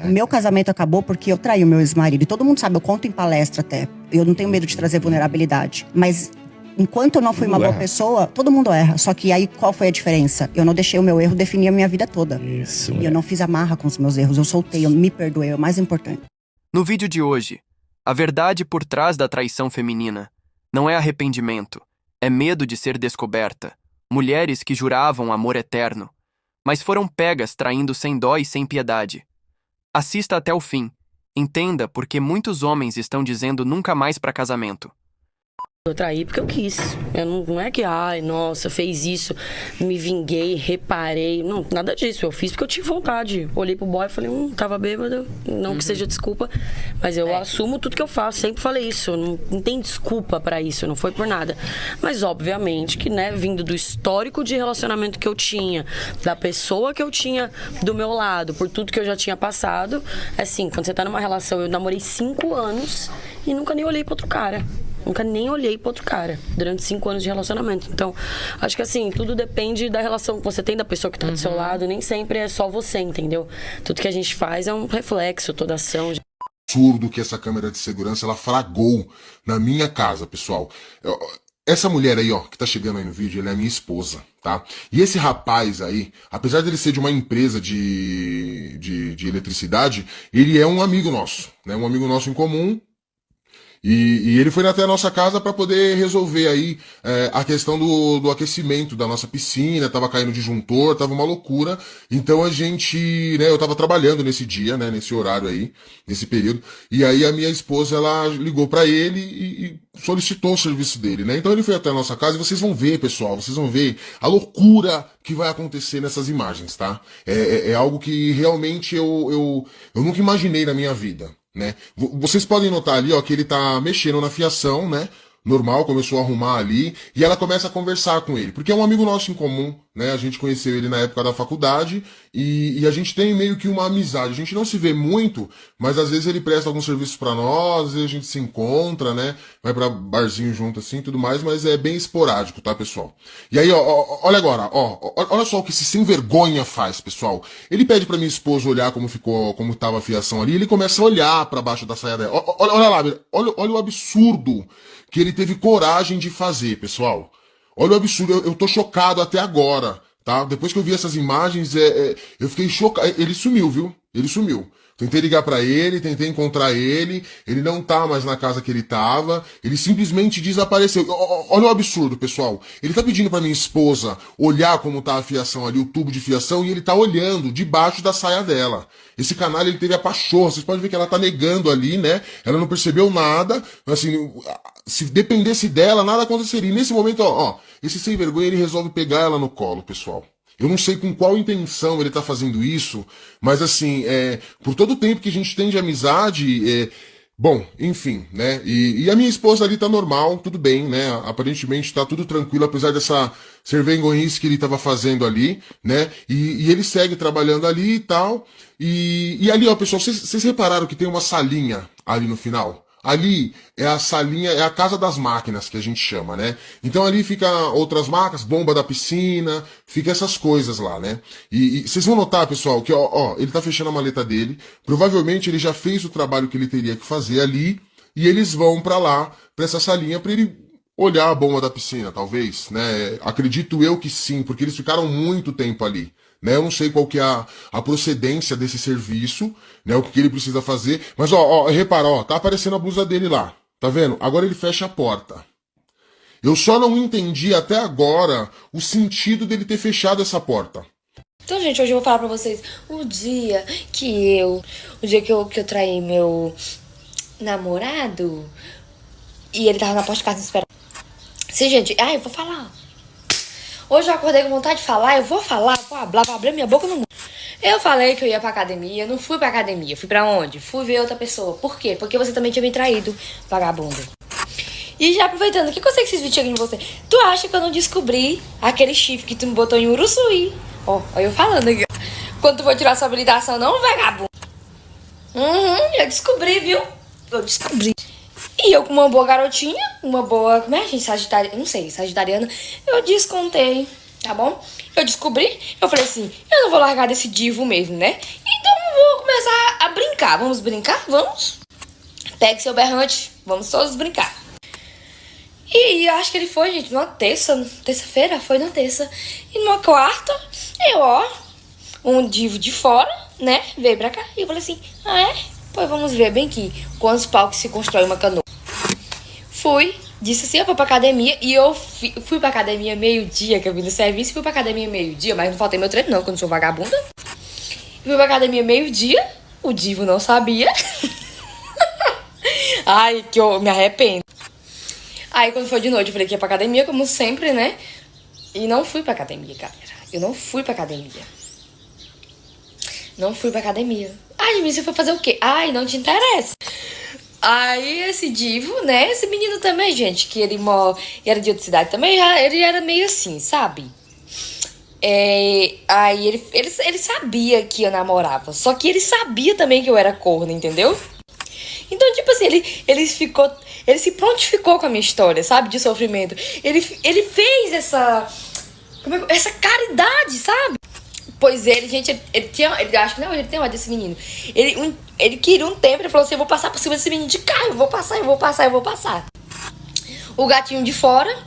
O meu casamento acabou porque eu traí o meu ex-marido. E todo mundo sabe, eu conto em palestra até. Eu não tenho medo de trazer vulnerabilidade. Mas enquanto eu não fui uma boa pessoa, todo mundo erra. Só que aí qual foi a diferença? Eu não deixei o meu erro definir a minha vida toda. Isso. E eu não fiz amarra com os meus erros. Eu soltei, eu me perdoei. É o mais importante. No vídeo de hoje, a verdade por trás da traição feminina não é arrependimento, é medo de ser descoberta. Mulheres que juravam amor eterno, mas foram pegas traindo sem dó e sem piedade. Assista até o fim. Entenda porque muitos homens estão dizendo nunca mais para casamento. Eu traí porque eu quis. Não é que, ai, nossa, fez isso, me vinguei, reparei. Não, nada disso. Eu fiz porque eu tive vontade. Olhei pro boy e falei, tava bêbado. Não que seja desculpa, mas eu assumo tudo que eu faço. Sempre falei isso. Não tem desculpa pra isso, não foi por nada. Mas, obviamente, que, né, vindo do histórico de relacionamento que eu tinha, da pessoa que eu tinha do meu lado, por tudo que eu já tinha passado, assim, quando você tá numa relação, eu namorei 5 anos e nunca nem olhei pro outro cara. Nunca nem olhei pro outro cara durante 5 anos de relacionamento. Então, acho que assim, tudo depende da relação que você tem, da pessoa que tá do seu lado. Nem sempre é só você, entendeu? Tudo que a gente faz é um reflexo, toda ação. Absurdo que essa câmera de segurança, ela flagrou na minha casa, pessoal. Essa mulher aí, ó, que tá chegando aí no vídeo, ela é minha esposa, tá? E esse rapaz aí, apesar dele ser de uma empresa de eletricidade, ele é um amigo nosso, né? Um amigo nosso em comum. E ele foi até a nossa casa para poder resolver aí a questão do aquecimento da nossa piscina, tava caindo disjuntor, tava uma loucura. Então a gente, né, eu tava trabalhando nesse dia, né, nesse horário aí, nesse período. E aí a minha esposa, ela ligou para ele e solicitou o serviço dele, né? Então ele foi até a nossa casa e vocês vão ver, pessoal, vocês vão ver a loucura que vai acontecer nessas imagens, tá? É algo que realmente eu nunca imaginei na minha vida. Né? Vocês podem notar ali, ó, que ele tá mexendo na fiação, né? Normal, começou a arrumar ali, e ela começa a conversar com ele, porque é um amigo nosso em comum, né? A gente conheceu ele na época da faculdade, e a gente tem meio que uma amizade. A gente não se vê muito, mas às vezes ele presta algum serviço pra nós, às vezes a gente se encontra, né? Vai pra barzinho junto assim e tudo mais, mas é bem esporádico, tá, pessoal? E aí, ó, olha agora, ó, olha só o que esse sem vergonha faz, pessoal. Ele pede pra minha esposa olhar como tava a fiação ali, e ele começa a olhar pra baixo da saia dela. Olha lá, olha o absurdo que ele teve coragem de fazer, pessoal. Olha o absurdo, eu tô chocado até agora, tá? Depois que eu vi essas imagens, eu fiquei chocado. Ele sumiu, viu? Ele sumiu. Tentei ligar pra ele, tentei encontrar ele não tá mais na casa que ele tava, ele simplesmente desapareceu. Olha o absurdo, pessoal. Ele tá pedindo pra minha esposa olhar como tá a fiação ali, o tubo de fiação, e ele tá olhando debaixo da saia dela. Esse canalha, ele teve a pachorra, vocês podem ver que ela tá negando ali, né? Ela não percebeu nada, assim, se dependesse dela, nada aconteceria. E nesse momento, ó, esse sem vergonha, ele resolve pegar ela no colo, pessoal. Eu não sei com qual intenção ele tá fazendo isso, mas assim, por todo o tempo que a gente tem de amizade, bom, enfim, né? E a minha esposa ali tá normal, tudo bem, né? Aparentemente tá tudo tranquilo, apesar dessa servengonhice que ele tava fazendo ali, né? E ele segue trabalhando ali e tal. E ali, ó, pessoal, vocês repararam que tem uma salinha ali no final? Ali é a salinha, é a casa das máquinas que a gente chama, né? Então ali fica outras máquinas, bomba da piscina, fica essas coisas lá, né? E vocês vão notar, pessoal, que ó, ele tá fechando a maleta dele, provavelmente ele já fez o trabalho que ele teria que fazer ali, e eles vão pra lá, pra essa salinha, pra ele olhar a bomba da piscina, talvez, né? Acredito eu que sim, porque eles ficaram muito tempo ali. Né, eu não sei qual que é a procedência desse serviço, né, o que ele precisa fazer, mas ó, repara, ó, tá aparecendo a blusa dele lá, tá vendo? Agora ele fecha a porta. Eu só não entendi até agora o sentido dele ter fechado essa porta. Então, gente, hoje eu vou falar pra vocês o dia que eu traí meu namorado e ele tava na porta de casa me esperando. Sim, gente, eu vou falar. Hoje eu acordei com vontade de falar, eu vou falar, vou abrir minha boca no mundo. Eu falei que eu ia pra academia, não fui pra academia. Fui pra onde? Fui ver outra pessoa. Por quê? Porque você também tinha me traído, vagabundo. E já aproveitando, o que eu sei que esses vídeos chegam em você? Tu acha que eu não descobri aquele chifre que tu me botou em Uruçuí? Ó, eu falando aqui. Quando tu for tirar sua habilitação, não, vagabundo? Eu descobri, viu? Eu descobri. E eu com uma boa garotinha, uma boa, como é, gente, sagitariana, não sei, sagitariana, eu descontei, tá bom? Eu descobri, eu falei assim, eu não vou largar desse divo mesmo, né? Então eu vou começar a brincar? Vamos brincar? Vamos. Pegue seu berrante, vamos todos brincar. E eu acho que ele foi, gente, numa terça-feira, foi na terça. E numa quarta, um divo de fora, né, veio pra cá. E eu falei assim, Pois vamos ver bem aqui quantos palcos se constrói uma canoa. Disse assim, eu vou pra academia. E eu fui pra academia meio-dia, que eu vim do serviço. Fui pra academia meio-dia, mas não faltei meu treino não, quando eu sou vagabunda. Fui pra academia meio-dia, o divo não sabia. Ai, que eu me arrependo. Aí quando foi de noite, eu falei que ia pra academia, como sempre, né? E não fui pra academia, galera. Eu não fui pra academia. Não fui pra academia. Ai, você foi fazer o quê? Ai, não te interessa. Aí esse divo, né? Esse menino também, gente, que ele era de outra cidade também, ele era meio assim, sabe? Aí ele sabia que eu namorava. Só que ele sabia também que eu era corna, entendeu? Então, tipo assim, ele se prontificou com a minha história, sabe? De sofrimento. Ele fez essa caridade, sabe? Pois ele, gente, ele acho que não, ele tem ódio desse menino. Ele queria um tempo, ele falou assim, eu vou passar por cima desse menino de carro, eu vou passar. O gatinho de fora,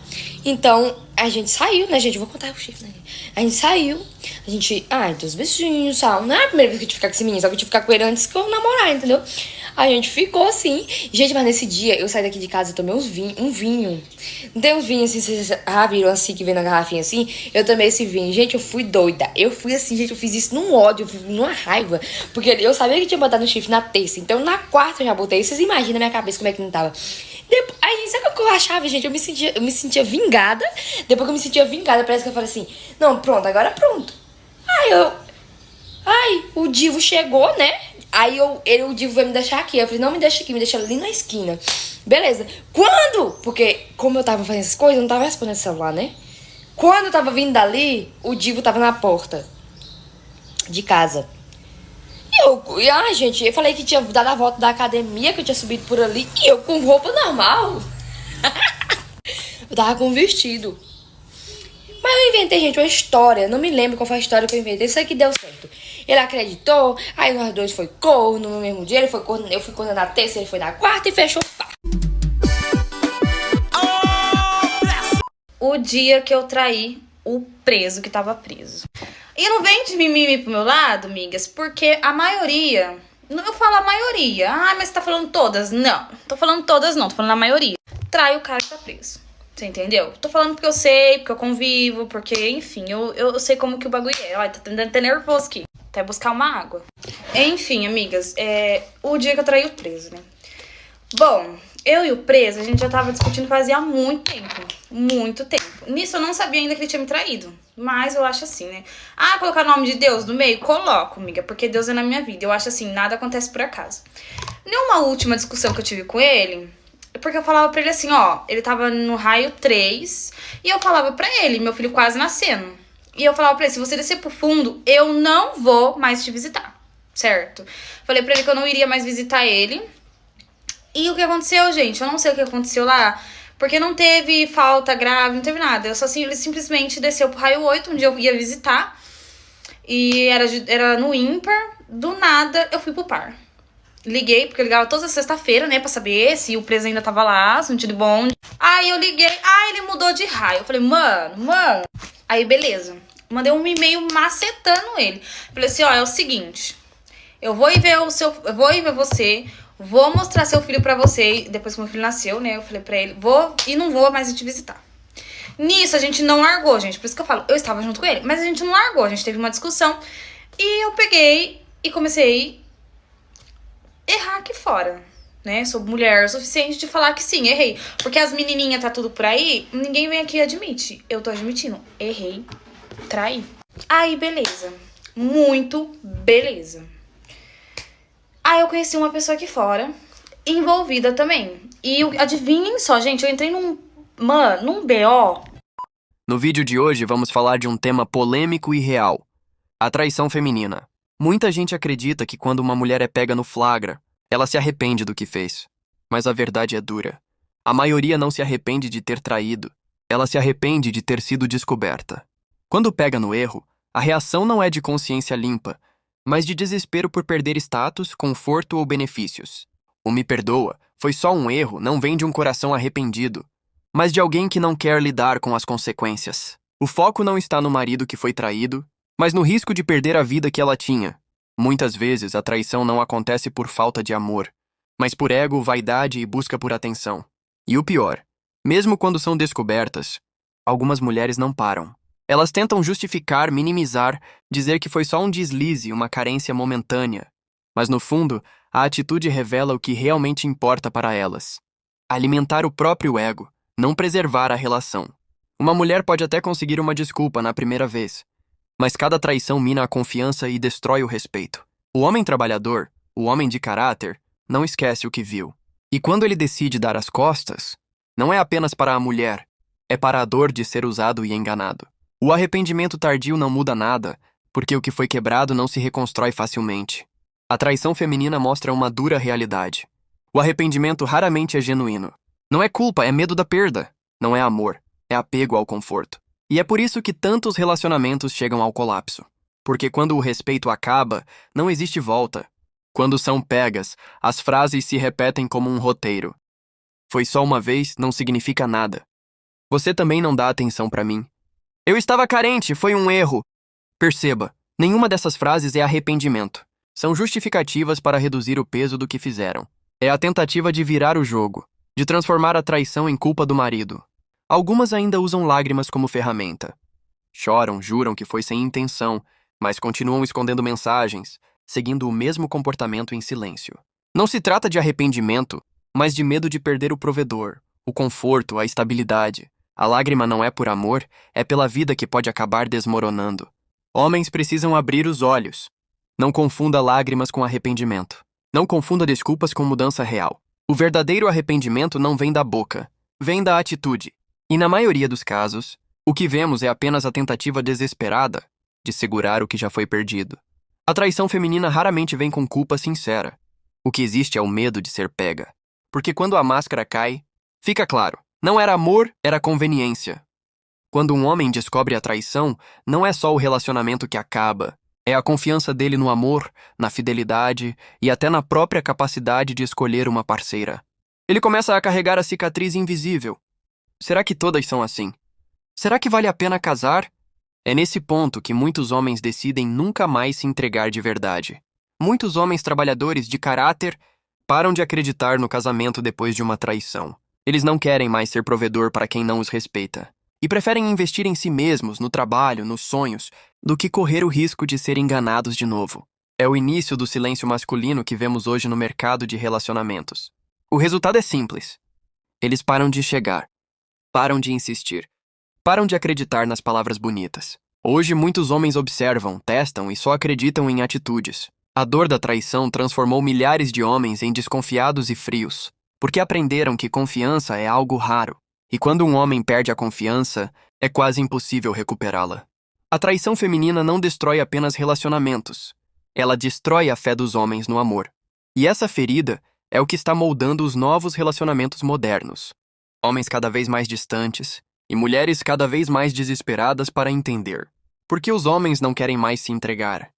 então, a gente saiu, né, gente? Eu vou contar o chifre, né? A gente saiu, deu os beijinhos, sabe? Não é a primeira vez que eu tive que ficar com esse menino, só que eu tive que ficar com ele antes que eu namorar, entendeu? A gente ficou assim. Gente, mas nesse dia eu saí daqui de casa e tomei um vinho. Não tem uns vinhos assim, vocês viram assim, que vem na garrafinha assim? Eu tomei esse vinho. Gente, eu fui doida. Eu fui assim, gente, eu fiz isso num ódio, numa raiva. Porque eu sabia que tinha botado no chifre na terça. Então na quarta eu já botei. Vocês imaginam na minha cabeça como é que não tava. Aí, sabe o que eu achava, gente? Eu me sentia vingada. Depois que eu me sentia vingada, parece que eu falei assim, não, pronto, agora pronto. O divo chegou, né? Aí o divo veio me deixar aqui. Eu falei, não me deixa aqui, me deixa ali na esquina. Beleza. Quando? Porque como eu tava fazendo essas coisas, eu não tava respondendo o celular, né? Quando eu tava vindo dali, o divo tava na porta de casa. Gente, eu falei que tinha dado a volta da academia, que eu tinha subido por ali. E eu com roupa normal. Eu tava com vestido. Mas eu inventei, gente, uma história. Não me lembro qual foi a história que eu inventei. Isso aí que deu certo. Ele acreditou, aí nós dois foi corno no mesmo dia. Ele foi corno, eu fui corno na terça, ele foi na quarta e fechou o pá. O dia que eu traí o preso que tava preso. E não vem de mimimi pro meu lado, amigas, porque a maioria... Eu falo a maioria. Mas você tá falando todas? Não, tô falando todas não, tô falando a maioria. Trai o cara que tá preso. Você entendeu? Tô falando porque eu sei, porque eu convivo, porque, enfim, eu sei como que o bagulho é. Olha, tá até nervoso aqui. Até buscar uma água. Enfim, amigas, o dia que eu traí o preso, né? Bom, eu e o preso, a gente já tava discutindo fazia muito tempo. Muito tempo. Nisso eu não sabia ainda que ele tinha me traído. Mas eu acho assim, né? Colocar o nome de Deus no meio? Coloco, amiga, porque Deus é na minha vida. Eu acho assim, nada acontece por acaso. Numa última discussão que eu tive com ele... Porque eu falava pra ele assim, ele tava no raio 3, e eu falava pra ele, meu filho quase nascendo. E eu falava pra ele, se você descer pro fundo, eu não vou mais te visitar, certo? Falei pra ele que eu não iria mais visitar ele. E o que aconteceu, gente? Eu não sei o que aconteceu lá, porque não teve falta grave, não teve nada. Ele simplesmente desceu pro raio 8, onde eu ia visitar, e era no ímpar, do nada eu fui pro par. Liguei, porque eu ligava toda sexta-feira, né, pra saber se o preso ainda tava lá, sentido bom. Aí eu liguei, ele mudou de raio. Eu falei, mano. Aí, beleza. Mandei um e-mail macetando ele. Falei assim, é o seguinte, eu vou ir ver você, vou mostrar seu filho pra você. Depois que meu filho nasceu, né, eu falei pra ele, não vou mais te visitar. Nisso, a gente não largou, gente. Por isso que eu falo, eu estava junto com ele, mas a gente não largou. A gente teve uma discussão e eu peguei e comecei errar aqui fora, né? Sou mulher o suficiente de falar que sim, errei. Porque as menininhas tá tudo por aí, ninguém vem aqui e admite. Eu tô admitindo, errei, traí. Aí, beleza. Muito beleza. Aí eu conheci uma pessoa aqui fora, envolvida também. E adivinhem só, gente, eu entrei num BO. No vídeo de hoje, vamos falar de um tema polêmico e real. A traição feminina. Muita gente acredita que quando uma mulher é pega no flagra, ela se arrepende do que fez. Mas a verdade é dura. A maioria não se arrepende de ter traído. Ela se arrepende de ter sido descoberta. Quando pega no erro, a reação não é de consciência limpa. mas de desespero por perder status, conforto ou benefícios. O me perdoa foi só um erro, não vem de um coração arrependido, mas de alguém que não quer lidar com as consequências. O foco não está no marido que foi traído, mas no risco de perder a vida que ela tinha. Muitas vezes a traição não acontece por falta de amor, mas por ego, vaidade e busca por atenção. E o pior, mesmo quando são descobertas, algumas mulheres não param. Elas tentam justificar, minimizar, dizer que foi só um deslize, uma carência momentânea. Mas no fundo, a atitude revela o que realmente importa para elas. Alimentar o próprio ego, não preservar a relação. Uma mulher pode até conseguir uma desculpa na primeira vez, mas cada traição mina a confiança e destrói o respeito. O homem trabalhador, o homem de caráter, não esquece o que viu. E quando ele decide dar as costas, não é apenas para a mulher, é para a dor de ser usado e enganado. O arrependimento tardio não muda nada, porque o que foi quebrado não se reconstrói facilmente. A traição feminina mostra uma dura realidade. O arrependimento raramente é genuíno. Não é culpa, é medo da perda. Não é amor, é apego ao conforto. E é por isso que tantos relacionamentos chegam ao colapso. Porque quando o respeito acaba, não existe volta. Quando são pegas, as frases se repetem como um roteiro. Foi só uma vez, não significa nada. Você também não dá atenção para mim. Eu estava carente, foi um erro. Perceba, nenhuma dessas frases é arrependimento. São justificativas para reduzir o peso do que fizeram. É a tentativa de virar o jogo, de transformar a traição em culpa do marido. Algumas ainda usam lágrimas como ferramenta. Choram, juram que foi sem intenção, mas continuam escondendo mensagens, seguindo o mesmo comportamento em silêncio. Não se trata de arrependimento, mas de medo de perder o provedor, o conforto, a estabilidade. A lágrima não é por amor, é pela vida que pode acabar desmoronando. Homens precisam abrir os olhos. Não confunda lágrimas com arrependimento. Não confunda desculpas com mudança real. O verdadeiro arrependimento não vem da boca, vem da atitude. E na maioria dos casos, o que vemos é apenas a tentativa desesperada de segurar o que já foi perdido. A traição feminina raramente vem com culpa sincera. O que existe é o medo de ser pega. Porque quando a máscara cai, fica claro, não era amor, era conveniência. Quando um homem descobre a traição, não é só o relacionamento que acaba, é a confiança dele no amor, na fidelidade e até na própria capacidade de escolher uma parceira. Ele começa a carregar a cicatriz invisível. Será que todas são assim? Será que vale a pena casar? É nesse ponto que muitos homens decidem nunca mais se entregar de verdade. Muitos homens trabalhadores de caráter param de acreditar no casamento depois de uma traição. Eles não querem mais ser provedor para quem não os respeita. E preferem investir em si mesmos, no trabalho, nos sonhos, do que correr o risco de ser enganados de novo. É o início do silêncio masculino que vemos hoje no mercado de relacionamentos. O resultado é simples. Eles param de chegar, param de insistir, param de acreditar nas palavras bonitas. Hoje muitos homens observam, testam e só acreditam em atitudes. A dor da traição transformou milhares de homens em desconfiados e frios, porque aprenderam que confiança é algo raro. E quando um homem perde a confiança, é quase impossível recuperá-la. A traição feminina não destrói apenas relacionamentos. Ela destrói a fé dos homens no amor. E essa ferida é o que está moldando os novos relacionamentos modernos. Homens cada vez mais distantes e mulheres cada vez mais desesperadas para entender. Por que os homens não querem mais se entregar?